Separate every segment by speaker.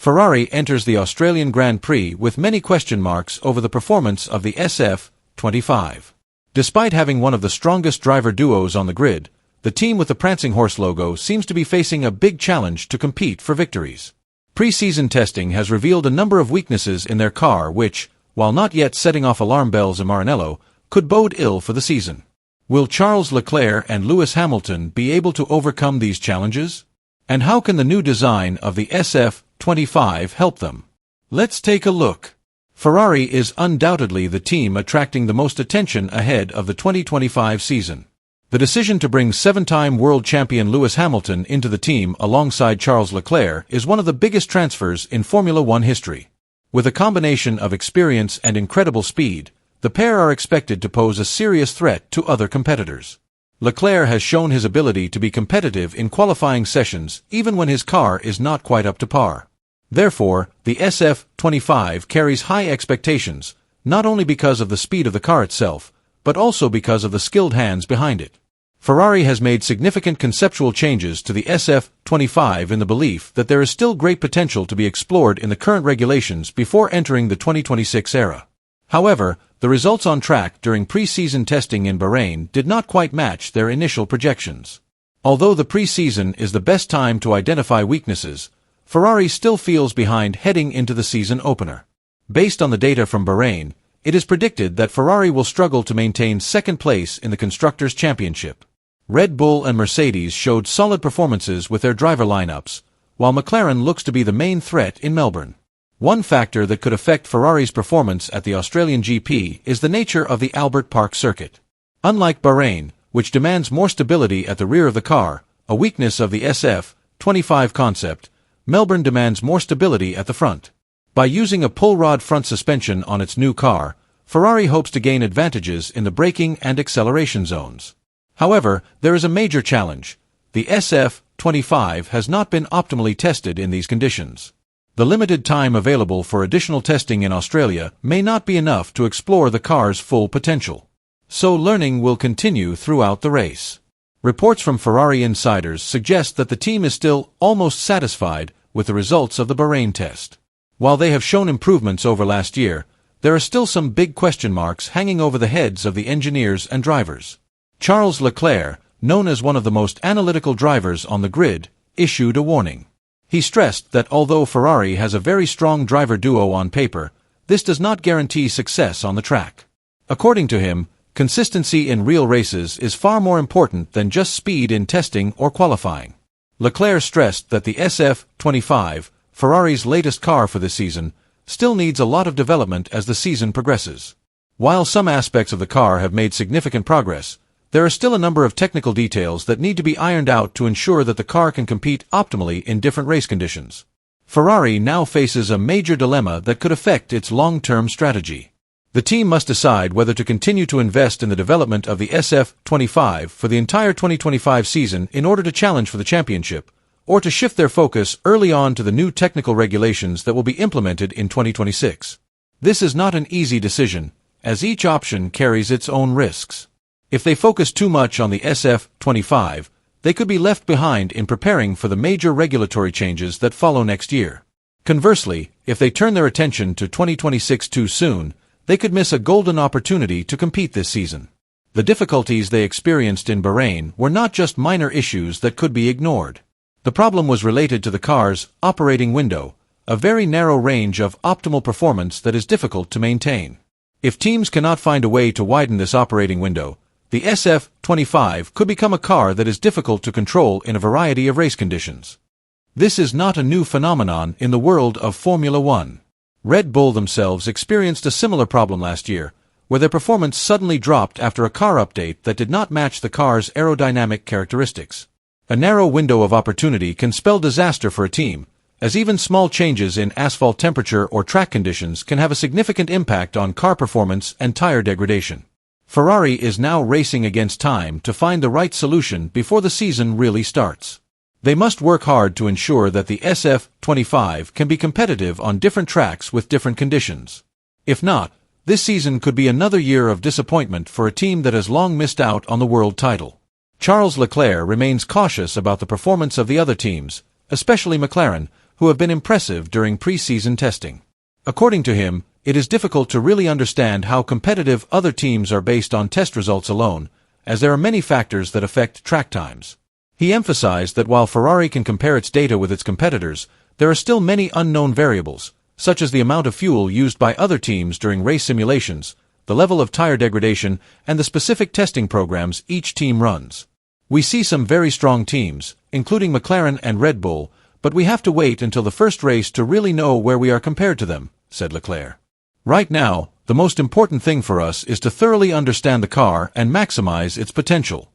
Speaker 1: Ferrari enters the Australian Grand Prix with many question marks over the performance of the SF-25. Despite having one of the strongest driver duos on the grid, the team with the Prancing Horse logo seems to be facing a big challenge to compete for victories. Pre-season testing has revealed a number of weaknesses in their car which, while not yet setting off alarm bells in Maranello, could bode ill for the season. Will Charles Leclerc and Lewis Hamilton be able to overcome these challenges? And how can the new design of the SF-25 help them? Let's take a look. Ferrari is undoubtedly the team attracting the most attention ahead of the 2025 season. The decision to bring seven-time world champion Lewis Hamilton into the team alongside Charles Leclerc is one of the biggest transfers in Formula One history. With a combination of experience and incredible speed, the pair are expected to pose a serious threat to other competitors. Leclerc has shown his ability to be competitive in qualifying sessions even when his car is not quite up to par. Therefore, the SF-25 carries high expectations, not only because of the speed of the car itself, but also because of the skilled hands behind it. Ferrari has made significant conceptual changes to the SF-25 in the belief that there is still great potential to be explored in the current regulations before entering the 2026 era. However, the results on track during pre-season testing in Bahrain did not quite match their initial projections. Although the pre-season is the best time to identify weaknesses, Ferrari still feels behind heading into the season opener. Based on the data from Bahrain, it is predicted that Ferrari will struggle to maintain second place in the Constructors' Championship. Red Bull and Mercedes showed solid performances with their driver lineups, while McLaren looks to be the main threat in Melbourne. One factor that could affect Ferrari's performance at the Australian GP is the nature of the Albert Park circuit. Unlike Bahrain, which demands more stability at the rear of the car, a weakness of the SF-25 concept, Melbourne demands more stability at the front. By using a pull-rod front suspension on its new car, Ferrari hopes to gain advantages in the braking and acceleration zones. However, there is a major challenge. The SF-25 has not been optimally tested in these conditions. The limited time available for additional testing in Australia may not be enough to explore the car's full potential. So learning will continue throughout the race. Reports from Ferrari insiders suggest that the team is still almost satisfied with the results of the Bahrain test. While they have shown improvements over last year, there are still some big question marks hanging over the heads of the engineers and drivers. Charles Leclerc, known as one of the most analytical drivers on the grid, issued a warning. He stressed that although Ferrari has a very strong driver duo on paper, this does not guarantee success on the track. According to him, consistency in real races is far more important than just speed in testing or qualifying. Leclerc stressed that the SF-25, Ferrari's latest car for this season, still needs a lot of development as the season progresses. While some aspects of the car have made significant progress, there are still a number of technical details that need to be ironed out to ensure that the car can compete optimally in different race conditions. Ferrari now faces a major dilemma that could affect its long-term strategy. The team must decide whether to continue to invest in the development of the SF-25 for the entire 2025 season in order to challenge for the championship, or to shift their focus early on to the new technical regulations that will be implemented in 2026. This is not an easy decision, as each option carries its own risks. If they focus too much on the SF-25, they could be left behind in preparing for the major regulatory changes that follow next year. Conversely, if they turn their attention to 2026 too soon, they could miss a golden opportunity to compete this season. The difficulties they experienced in Bahrain were not just minor issues that could be ignored. The problem was related to the car's operating window, a very narrow range of optimal performance that is difficult to maintain. If teams cannot find a way to widen this operating window, the SF-25 could become a car that is difficult to control in a variety of race conditions. This is not a new phenomenon in the world of Formula One. Red Bull themselves experienced a similar problem last year, where their performance suddenly dropped after a car update that did not match the car's aerodynamic characteristics. A narrow window of opportunity can spell disaster for a team, as even small changes in asphalt temperature or track conditions can have a significant impact on car performance and tire degradation. Ferrari is now racing against time to find the right solution before the season really starts. They must work hard to ensure that the SF-25 can be competitive on different tracks with different conditions. If not, this season could be another year of disappointment for a team that has long missed out on the world title. Charles Leclerc remains cautious about the performance of the other teams, especially McLaren, who have been impressive during pre-season testing. According to him, it is difficult to really understand how competitive other teams are based on test results alone, as there are many factors that affect track times. He emphasized that while Ferrari can compare its data with its competitors, there are still many unknown variables, such as the amount of fuel used by other teams during race simulations, the level of tire degradation, and the specific testing programs each team runs. We see some very strong teams, including McLaren and Red Bull, but we have to wait until the first race to really know where we are compared to them, said Leclerc. Right now, the most important thing for us is to thoroughly understand the car and maximize its potential.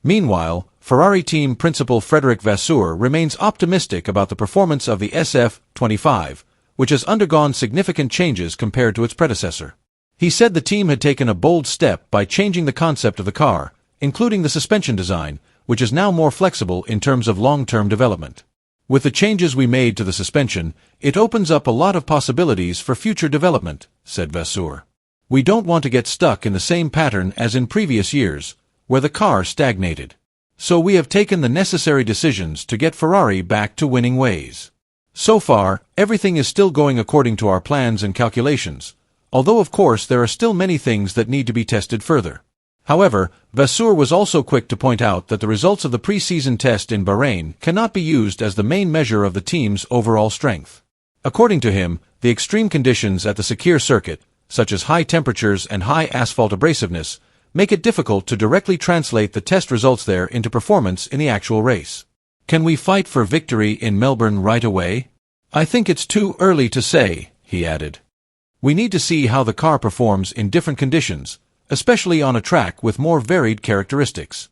Speaker 1: Meanwhile, Ferrari team principal Frédéric Vasseur remains optimistic about the performance of the SF-25, which has undergone significant changes compared to its predecessor. He said the team had taken a bold step by changing the concept of the car, including the suspension design, which is now more flexible in terms of long-term development. With the changes we made to the suspension, it opens up a lot of possibilities for future development, said Vasseur. We don't want to get stuck in the same pattern as in previous years, where the car stagnated. So we have taken the necessary decisions to get Ferrari back to winning ways. So far, everything is still going according to our plans and calculations, although of course there are still many things that need to be tested further. However, Vasseur was also quick to point out that the results of the pre-season test in Bahrain cannot be used as the main measure of the team's overall strength. According to him, the extreme conditions at the Sakir circuit, such as high temperatures and high asphalt abrasiveness, make it difficult to directly translate the test results there into performance in the actual race. Can we fight for victory in Melbourne right away? I think it's too early to say, he added. We need to see how the car performs in different conditions, especially on a track with more varied characteristics.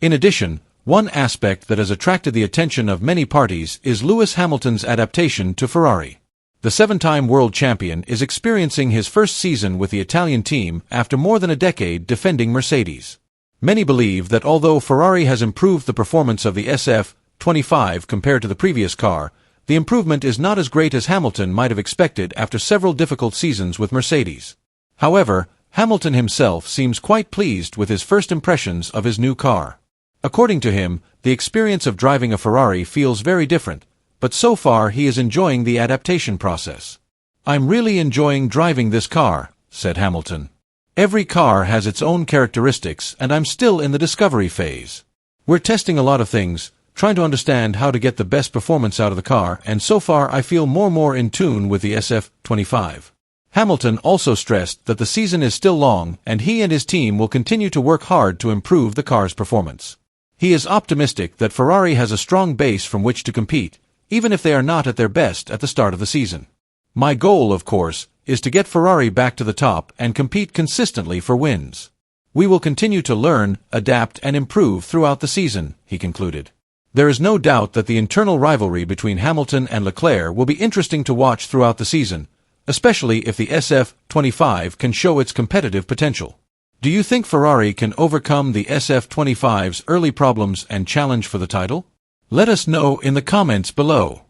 Speaker 1: In addition, one aspect that has attracted the attention of many parties is Lewis Hamilton's adaptation to Ferrari. The seven-time world champion is experiencing his first season with the Italian team after more than a decade defending Mercedes. Many believe that although Ferrari has improved the performance of the SF-25 compared to the previous car, the improvement is not as great as Hamilton might have expected after several difficult seasons with Mercedes. However, Hamilton himself seems quite pleased with his first impressions of his new car. According to him, the experience of driving a Ferrari feels very different, but so far he is enjoying the adaptation process. I'm really enjoying driving this car, said Hamilton. Every car has its own characteristics and I'm still in the discovery phase. We're testing a lot of things, trying to understand how to get the best performance out of the car, and so far I feel more in tune with the SF-25. Hamilton also stressed that the season is still long and he and his team will continue to work hard to improve the car's performance. He is optimistic that Ferrari has a strong base from which to compete, even if they are not at their best at the start of the season. My goal, of course, is to get Ferrari back to the top and compete consistently for wins. We will continue to learn, adapt and improve throughout the season, he concluded. There is no doubt that the internal rivalry between Hamilton and Leclerc will be interesting to watch throughout the season, especially if the SF-25 can show its competitive potential. Do you think Ferrari can overcome the SF-25's early problems and challenge for the title? Let us know in the comments below.